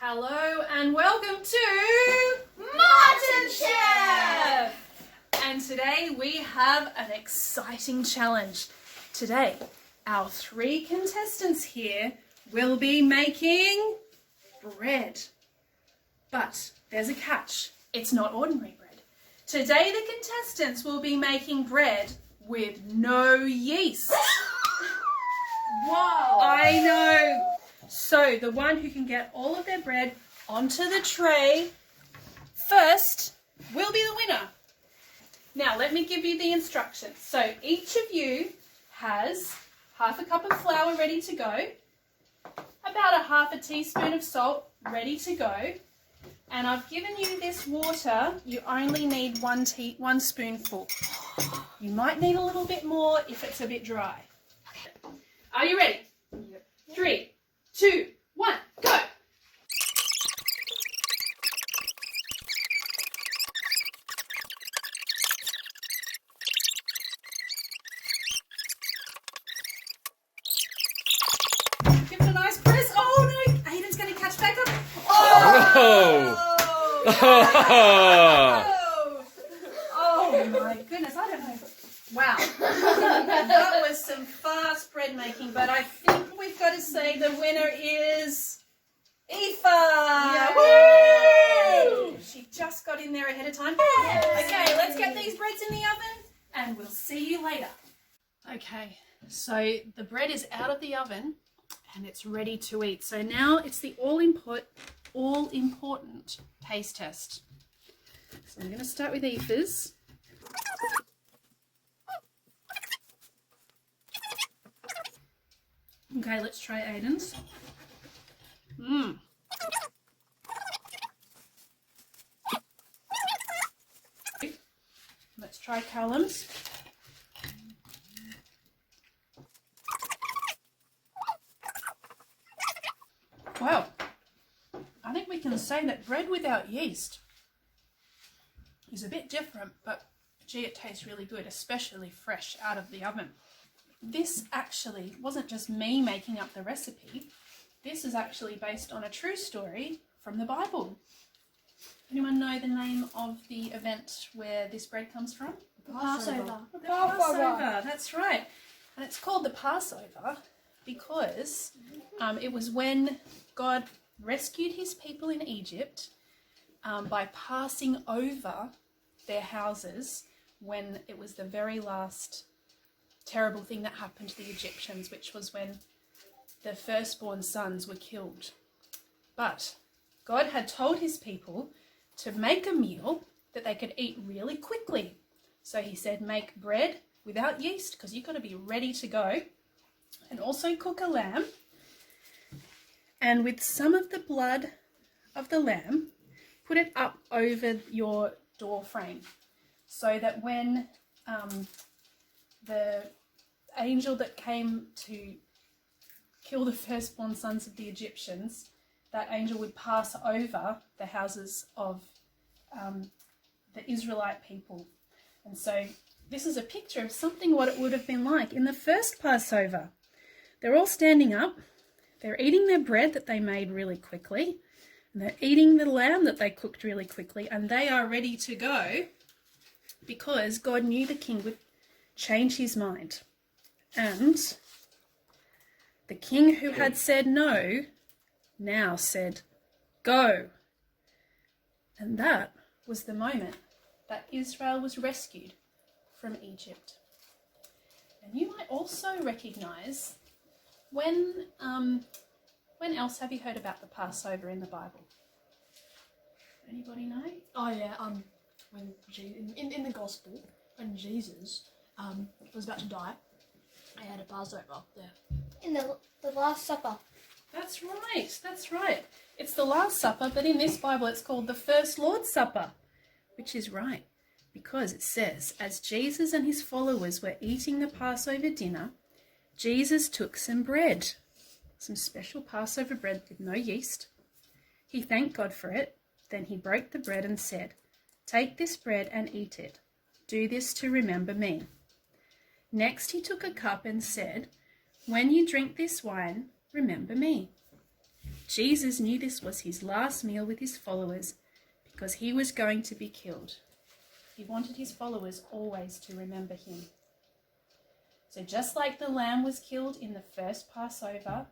Hello and welcome to Martin Chef! And today we have an exciting challenge. Today, our 3 contestants here will be making bread. But there's a catch. It's not ordinary bread. Today the contestants will be making bread with no yeast. Wow! I know. So the one who can get all of their bread onto the tray first will be the winner. Now let me give you the instructions. So each of you has half a cup of flour ready to go, about a half a teaspoon of salt ready to go, and I've given you this water. You only need one spoonful. You might need a little bit more if it's a bit dry. Are you ready? Yep. 3, 2, 1, go! Give it a nice press. Oh no, Aiden's going to catch back up. Oh! Oh my goodness, I don't know. Wow. That was some fast bread making, but I think we've got to say the winner is Aoife. Woo! She just got in there ahead of time. Okay, let's get these breads in the oven and we'll see you later. Okay, so the bread is out of the oven and it's ready to eat. So now it's the all-important taste test. So I'm going to start with Aoife's. Okay, let's try Aiden's. Let's try Callum's. Well, I think we can say that bread without yeast is a bit different, but gee, it tastes really good, especially fresh out of the oven. This actually wasn't just me making up the recipe. This is actually based on a true story from the Bible. Anyone know the name of the event where this bread comes from? Passover. The Passover, that's right. And it's called the Passover because it was when God rescued his people in Egypt by passing over their houses when it was the very last terrible thing that happened to the Egyptians, which was when the firstborn sons were killed. But God had told his people to make a meal that they could eat really quickly. So he said, make bread without yeast because you've got to be ready to go, and also cook a lamb. And with some of the blood of the lamb, put it up over your door frame so that when the angel that came to kill the firstborn sons of the Egyptians, that angel would pass over the houses of the Israelite people. And so this is a picture of something what it would have been like in the first Passover. They're all standing up, they're eating their bread that they made really quickly, and they're eating the lamb that they cooked really quickly, and they are ready to go because God knew the king would change his mind. And the king who had said no now said, go. And that was the moment that Israel was rescued from Egypt. And you might also recognise when else have you heard about the Passover in the Bible? Anybody know? Oh yeah, when in the gospel, when Jesus was about to die, they had a Passover there. In the Last Supper. That's right. It's the Last Supper, but in this Bible it's called the First Lord's Supper, which is right, because it says, as Jesus and his followers were eating the Passover dinner, Jesus took some bread, some special Passover bread with no yeast. He thanked God for it. Then he broke the bread and said, take this bread and eat it. Do this to remember me. Next he took a cup and said, when you drink this wine, remember me. Jesus knew this was his last meal with his followers because he was going to be killed. He wanted his followers always to remember him. So just like the lamb was killed in the first Passover,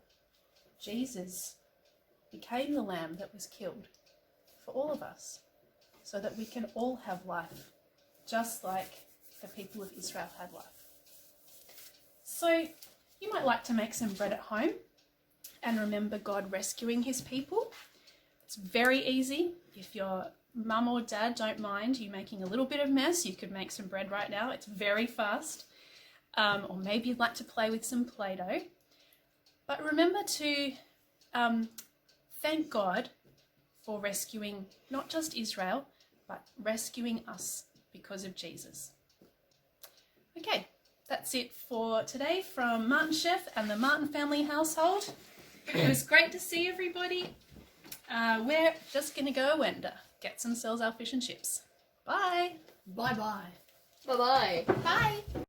Jesus became the lamb that was killed for all of us, so that we can all have life, just like the people of Israel had life. So you might like to make some bread at home and remember God rescuing his people. It's very easy. If your mum or dad don't mind you making a little bit of mess, you could make some bread right now. It's very fast. Or maybe you'd like to play with some Play-Doh. But remember to thank God for rescuing not just Israel, but rescuing us because of Jesus. Okay, that's it for today from Martin Chef and the Martin family household. It was great to see everybody. We're just going to go and get some Sells Our Fish and Chips. Bye. Bye-bye. Bye-bye. Bye.